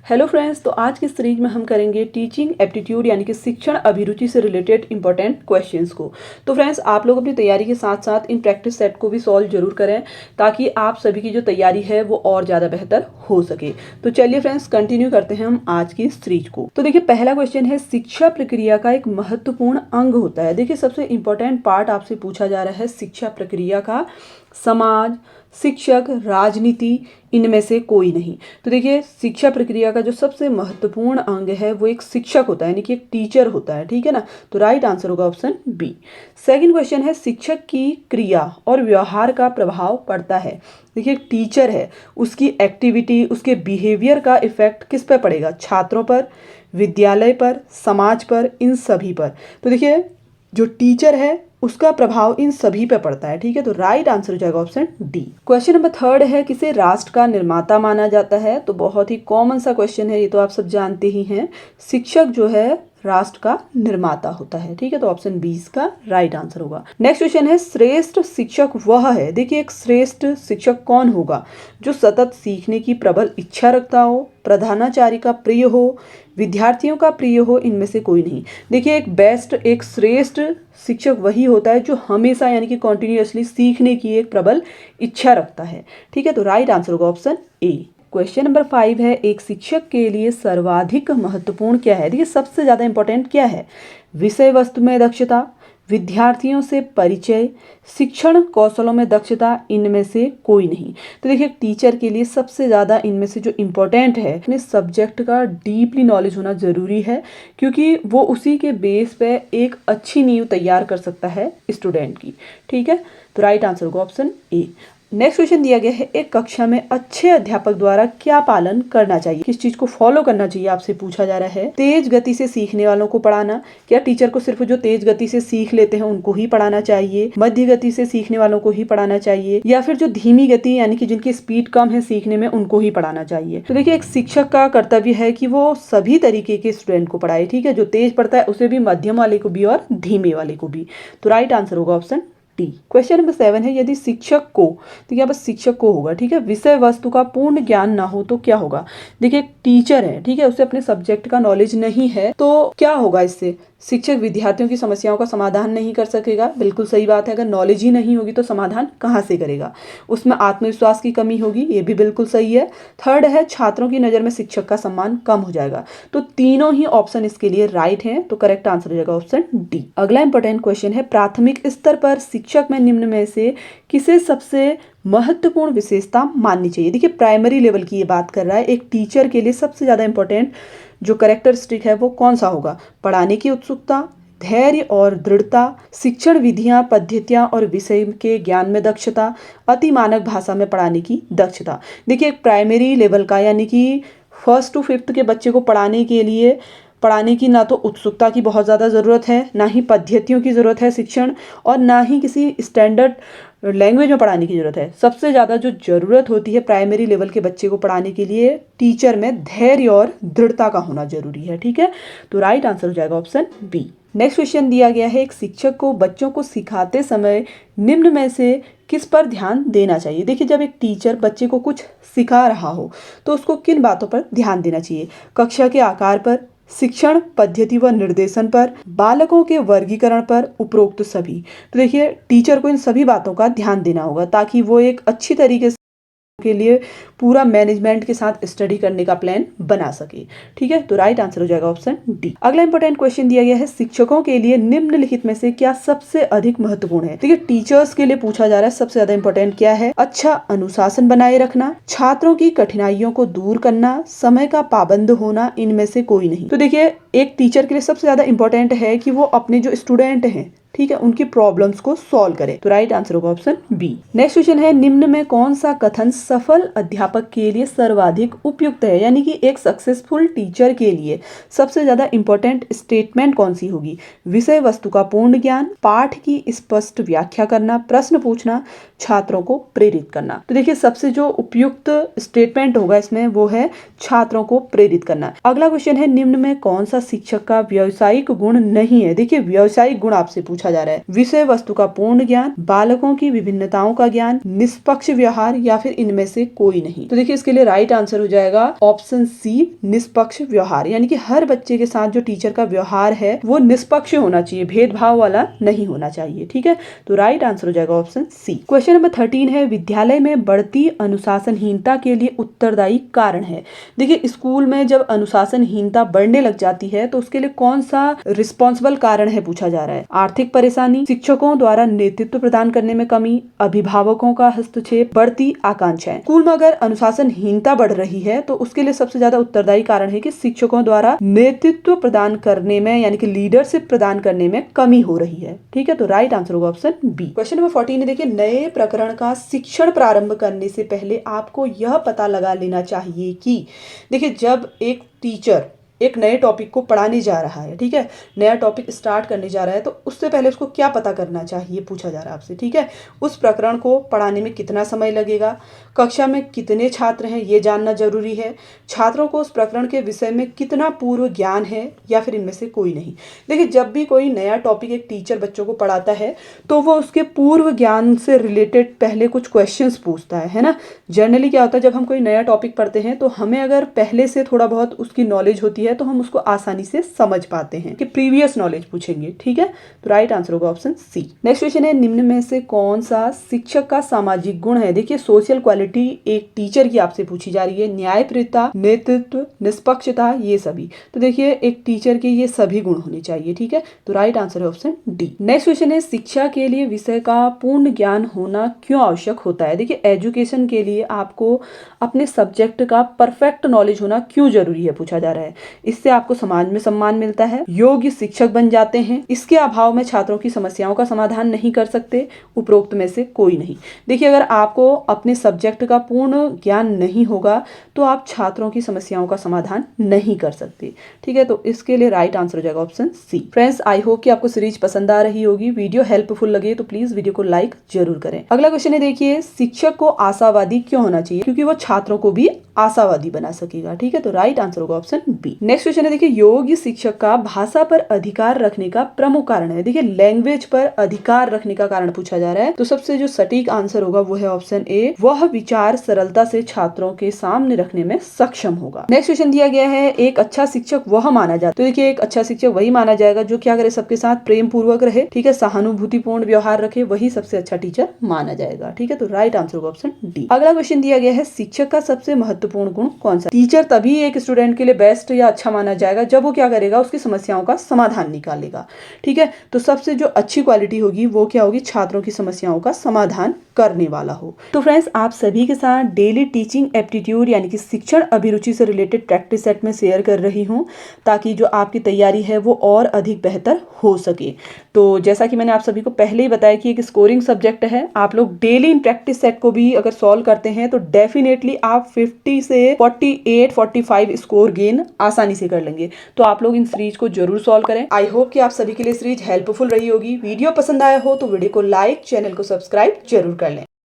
Hello friends, तो आज की सीरीज में हम करेंगे टीचिंग एप्टीट्यूड यानी कि शिक्षण अभिरुचि से रिलेटेड इंपॉर्टेंट क्वेश्चंस को। तो फ्रेंड्स, आप लोग अपनी तैयारी के साथ साथ इन प्रैक्टिस सेट को भी सॉल्व जरूर करें ताकि आप सभी की जो तैयारी है वो और ज़्यादा बेहतर हो सके। तो चलिए फ्रेंड्स, कंटिन्यू करते हैं हम आज की सीरीज को। तो देखिए, पहला क्वेश्चन है, शिक्षा प्रक्रिया का एक महत्वपूर्ण अंग होता है। देखिए, सबसे इंपॉर्टेंट पार्ट आपसे पूछा जा रहा है शिक्षा प्रक्रिया का, समाज, शिक्षक, राजनीति, इनमें से कोई नहीं। तो देखिए, शिक्षा प्रक्रिया का जो सबसे महत्वपूर्ण अंग है वो एक शिक्षक होता है, यानी कि एक टीचर होता है। ठीक है ना। तो राइट आंसर होगा ऑप्शन बी। सेकंड क्वेश्चन है, शिक्षक की क्रिया और व्यवहार का प्रभाव पड़ता है। देखिए, एक टीचर है, उसकी एक्टिविटी, उसके बिहेवियर का इफेक्ट किस पर पड़ेगा? छात्रों पर, विद्यालय पर, समाज पर, इन सभी पर। तो देखिए, जो टीचर है उसका प्रभाव इन सभी पे पड़ता है। ठीक है। तो राइट आंसर हो जाएगा option D. Question number third है, किसे राष्ट्र का निर्माता माना जाता है? तो बहुत ही कॉमन सा क्वेश्चन है, ये तो आप सब जानते ही हैं। शिक्षक जो है राष्ट्र का निर्माता होता है। ठीक है। तो ऑप्शन बी इसका राइट आंसर होगा। नेक्स्ट क्वेश्चन है, श्रेष्ठ शिक्षक वह है। देखिए, एक श्रेष्ठ शिक्षक कौन होगा? जो सतत सीखने की प्रबल इच्छा रखता हो, प्रधानाचार्य का प्रिय हो, विद्यार्थियों का प्रिय हो, इनमें से कोई नहीं। देखिए, एक श्रेष्ठ शिक्षक वही होता है जो हमेशा यानी कि कॉन्टिन्यूअसली सीखने की एक प्रबल इच्छा रखता है। ठीक है। तो राइट आंसर होगा ऑप्शन ए। क्वेश्चन नंबर 5 है, एक शिक्षक के लिए सर्वाधिक महत्वपूर्ण क्या है? देखिए, सबसे ज्यादा इंपॉर्टेंट क्या है? विषय वस्तु में दक्षता, विद्यार्थियों से परिचय, शिक्षण कौशलों में दक्षता, इनमें से कोई नहीं। तो देखिए, टीचर के लिए सबसे ज़्यादा इनमें से जो इम्पोर्टेंट है, अपने सब्जेक्ट का डीपली नॉलेज होना ज़रूरी है, क्योंकि वो उसी के बेस पे एक अच्छी नींव तैयार कर सकता है स्टूडेंट की। ठीक है। तो राइट आंसर होगा ऑप्शन ए। नेक्स्ट क्वेश्चन दिया गया है, एक कक्षा में अच्छे अध्यापक द्वारा क्या पालन करना चाहिए? किस चीज को फॉलो करना चाहिए आपसे पूछा जा रहा है। तेज गति से सीखने वालों को पढ़ाना, क्या टीचर को सिर्फ जो तेज गति से सीख लेते हैं उनको ही पढ़ाना चाहिए? मध्य गति से सीखने वालों को ही पढ़ाना चाहिए, या फिर जो धीमी गति यानी कि जिनकी स्पीड कम है सीखने में, उनको ही पढ़ाना चाहिए? तो देखिए, एक शिक्षक का कर्तव्य है कि वो सभी तरीके के स्टूडेंट को पढ़ाए। ठीक है। जो तेज पढ़ता है उसे भी, मध्यम वाले को भी और धीमे वाले को भी। तो राइट आंसर होगा ऑप्शन डी। क्वेश्चन नंबर 7 है, यदि शिक्षक को, तो यहाँ पर शिक्षक को होगा, ठीक है, विषय वस्तु का पूर्ण ज्ञान ना हो तो क्या होगा? देखिए, टीचर है, ठीक है, उसे अपने सब्जेक्ट का नॉलेज नहीं है, तो क्या होगा इससे? शिक्षक विद्यार्थियों की समस्याओं का समाधान नहीं कर सकेगा। बिल्कुल सही बात है। अगर नॉलेज ही नहीं होगी तो समाधान कहाँ से करेगा? उसमें आत्मविश्वास की कमी होगी, ये भी बिल्कुल सही है। थर्ड है, छात्रों की नज़र में शिक्षक का सम्मान कम हो जाएगा। तो तीनों ही ऑप्शन इसके लिए राइट हैं। तो करेक्ट आंसर हो जाएगा ऑप्शन डी। अगला इंपॉर्टेंट क्वेश्चन है, प्राथमिक स्तर पर शिक्षक में निम्न में से किसे सबसे महत्वपूर्ण विशेषता माननी चाहिए? देखिए, प्राइमरी लेवल की ये बात कर रहा है। एक टीचर के लिए सबसे ज्यादा इंपॉर्टेंट जो कैरेक्टरिस्टिक है वो कौन सा होगा? पढ़ाने की उत्सुकता, धैर्य और दृढ़ता, शिक्षण विधियां, पद्धतियां और विषय के ज्ञान में दक्षता, अति मानक भाषा में पढ़ाने की दक्षता। देखिए, एक प्राइमरी लेवल का यानी कि 1st to 5th के बच्चे को पढ़ाने की ना तो उत्सुकता की बहुत ज़्यादा ज़रूरत है, ना ही पद्धतियों की ज़रूरत है शिक्षण, और ना ही किसी स्टैंडर्ड लैंग्वेज में पढ़ाने की ज़रूरत है। सबसे ज़्यादा जो ज़रूरत होती है प्राइमरी लेवल के बच्चे को पढ़ाने के लिए, टीचर में धैर्य और दृढ़ता का होना जरूरी है। ठीक है। तो राइट आंसर हो जाएगा ऑप्शन बी। नेक्स्ट क्वेश्चन दिया गया है, एक शिक्षक को बच्चों को सिखाते समय निम्न में से किस पर ध्यान देना चाहिए? देखिए, जब एक टीचर बच्चे को कुछ सिखा रहा हो तो उसको किन बातों पर ध्यान देना चाहिए? कक्षा के आकार पर, शिक्षण पद्धति व निर्देशन पर, बालकों के वर्गीकरण पर, उपरोक्त सभी। तो देखिए, टीचर को इन सभी बातों का ध्यान देना होगा ताकि वो एक अच्छी तरीके से के लिए पूरा मैनेजमेंट के साथ स्टडी करने का प्लान बना सके। ठीक है। तो राइट आंसर हो जाएगा ऑप्शन डी। अगला इंपॉर्टेंट क्वेश्चन दिया गया है, शिक्षकों के लिए निम्नलिखित में से क्या सबसे अधिक महत्वपूर्ण है? देखिए, टीचर्स के लिए पूछा जा रहा है सबसे ज्यादा इंपॉर्टेंट क्या है? अच्छा अनुशासन बनाए रखना, छात्रों की कठिनाइयों को दूर करना, समय का पाबंद होना, इनमें से कोई नहीं। तो देखिए, एक टीचर के लिए सबसे ज्यादा इंपॉर्टेंट है कि वो अपने जो स्टूडेंट हैं, ठीक है, उनकी प्रॉब्लम्स को सॉल्व करे। तो राइट आंसर होगा ऑप्शन बी। नेक्स्ट क्वेश्चन है, निम्न में कौन सा कथन सफल अध्यापक के लिए सर्वाधिक उपयुक्त है? यानी कि एक सक्सेसफुल टीचर के लिए सबसे ज्यादा इंपॉर्टेंट स्टेटमेंट कौन सी होगी? विषय वस्तु का पूर्ण ज्ञान, पाठ की स्पष्ट व्याख्या करना, प्रश्न पूछना, छात्रों को प्रेरित करना। तो देखिए, सबसे जो उपयुक्त स्टेटमेंट होगा इसमें वो है छात्रों को प्रेरित करना। अगला क्वेश्चन है, निम्न में कौन सा शिक्षक का व्यावसायिक गुण नहीं है? देखिए, व्यावसायिक गुण आपसे पूछा पूछा जा रहा है। विषय वस्तु का पूर्ण ज्ञान, बालकों की विभिन्नताओं का ज्ञान, निष्पक्ष व्यवहार या फिर इनमें से कोई नहीं। तो देखिए इसके लिए राइट आंसर हो जाएगा ऑप्शन सी, निष्पक्ष व्यवहार। यानी कि हर बच्चे के साथ जो टीचर का व्यवहार है वो निष्पक्ष होना चाहिए, भेदभाव वाला नहीं होना चाहिए। ठीक है, तो राइट आंसर हो जाएगा ऑप्शन सी। क्वेश्चन नंबर 13 है, विद्यालय में बढ़ती अनुशासनहीनता के लिए उत्तरदायी कारण है। देखिए स्कूल में जब अनुशासनहीनता बढ़ने लग जाती है तो उसके लिए कौन सा रिस्पॉन्सिबल कारण है पूछा जा रहा है। आर्थिक परेशानी, शिक्षकों द्वारा नेतृत्व प्रदान करने में कमी, अभिभावकों का हस्तक्षेप, बढ़ती आकांक्षाएं। स्कूल में अगर अनुशासनहीनता बढ़ रही है तो उसके लिए सबसे ज्यादा उत्तरदायी कारण है कि शिक्षकों द्वारा नेतृत्व प्रदान करने में यानी कि लीडरशिप प्रदान करने में कमी हो रही है। ठीक है, तो राइट आंसर होगा ऑप्शन बी। क्वेश्चन नंबर 14 है, देखिए नए प्रकरण का शिक्षण प्रारंभ करने से पहले आपको यह पता लगा लेना चाहिए कि देखिए जब एक टीचर एक नए टॉपिक को पढ़ाने जा रहा है, ठीक है, नया टॉपिक स्टार्ट करने जा रहा है, तो उससे पहले उसको क्या पता करना चाहिए पूछा जा रहा है आपसे। ठीक है, उस प्रकरण को पढ़ाने में कितना समय लगेगा, कक्षा में कितने छात्र हैं ये जानना जरूरी है, छात्रों को उस प्रकरण के विषय में कितना पूर्व ज्ञान है या फिर इनमें से कोई नहीं। देखिए जब भी कोई नया टॉपिक एक टीचर बच्चों को पढ़ाता है तो वो उसके पूर्व ज्ञान से रिलेटेड पहले कुछ क्वेश्चंस पूछता है ना। जनरली क्या होता है, जब हम कोई नया टॉपिक पढ़ते हैं तो हमें अगर पहले से थोड़ा बहुत उसकी नॉलेज होती है तो हम उसको आसानी से समझ पाते हैं कि प्रीवियस नॉलेज पूछेंगे। ठीक है, तो राइट आंसर होगा ऑप्शन सी। नेक्स्ट क्वेश्चन है, निम्न में से कौन सा शिक्षक का सामाजिक गुण है। देखिए सोशल क्वालिटी एक टीचर की आपसे पूछी जा रही है, न्यायप्रियता, नेतृत्व, निष्पक्षता, ये सभी। तो देखिए एक टीचर के ये सभी गुण होने चाहिए। ठीक है, तो राइट आंसर है ऑप्शन डी। नेक्स्ट क्वेश्चन है, शिक्षा के लिए विषय का पूर्ण ज्ञान होना क्यों आवश्यक होता है। देखिए एजुकेशन के लिए आपको अपने सब्जेक्ट का परफेक्ट नॉलेज होना क्यों जरूरी है पूछा जा रहा है। इससे आपको समाज में सम्मान मिलता है, योग्य शिक्षक बन जाते हैं, इसके अभाव में छात्रों की समस्याओं का समाधान नहीं कर सकते, उपरोक्त में से कोई नहीं। देखिए अगर आपको अपने सब्जेक्ट का पूर्ण ज्ञान नहीं होगा तो आप छात्रों की समस्याओं का समाधान नहीं कर सकते। ठीक है, तो इसके लिए राइट आंसर हो जाएगा option C. Friends I hope कि आपको सीरीज पसंद आ रही होगी, वीडियो हेल्पफुल लगे तो प्लीज वीडियो को लाइक जरूर करें। अगला क्वेश्चन है, देखिए शिक्षक को आशावादी क्यों होना चाहिए, क्योंकि वो छात्रों को भी आशावादी बना सकेगा। ठीक है, तो राइट आंसर होगा ऑप्शन बी। नेक्स्ट क्वेश्चन है, देखिए योग्य शिक्षक का भाषा पर अधिकार रखने का प्रमुख कारण है। देखिए लैंग्वेज पर अधिकार रखने का कारण पूछा जा रहा है, तो सबसे जो सटीक आंसर होगा वो है ऑप्शन ए, वह विचार सरलता से छात्रों के सामने रखने में सक्षम होगा। नेक्स्ट क्वेश्चन दिया गया है, एक अच्छा शिक्षक वह माना जाता है। तो देखिए एक अच्छा शिक्षक वही माना जाएगा जो क्या करे, सबके साथ प्रेम पूर्वक रहे, ठीक है, सहानुभूतिपूर्ण व्यवहार रखे, वही सबसे अच्छा टीचर माना जाएगा। ठीक है, तो राइट आंसर होगा ऑप्शन डी। अगला क्वेश्चन दिया गया है, शिक्षक का सबसे महत्वपूर्ण गुण कौन सा। टीचर तभी एक स्टूडेंट के लिए बेस्ट या अच्छा माना जाएगा जब वो क्या करेगा, उसकी समस्याओं का समाधान निकालेगा। ठीक है, तो सबसे जो अच्छी क्वालिटी होगी वो क्या होगी, छात्रों की समस्याओं का समाधान करने वाला हो। तो फ्रेंड्स आप सभी के साथ डेली टीचिंग एप्टीट्यूड यानी कि शिक्षण अभिरुचि से रिलेटेड प्रैक्टिस सेट में शेयर कर रही हूँ ताकि जो आपकी तैयारी है वो और अधिक बेहतर हो सके। तो जैसा कि मैंने आप सभी को पहले ही बताया कि एक स्कोरिंग सब्जेक्ट है, आप लोग डेली इन प्रैक्टिस सेट को भी अगर सॉल्व करते हैं तो डेफिनेटली आप 50 से 48-45 स्कोर गेन आसानी से कर लेंगे। तो आप लोग इन सीरीज को जरूर सॉल्व करें। आई होप कि आप सभी के लिए सीरीज हेल्पफुल रही होगी। वीडियो पसंद आया हो तो वीडियो को लाइक, चैनल को सब्सक्राइब जरूर कर लें।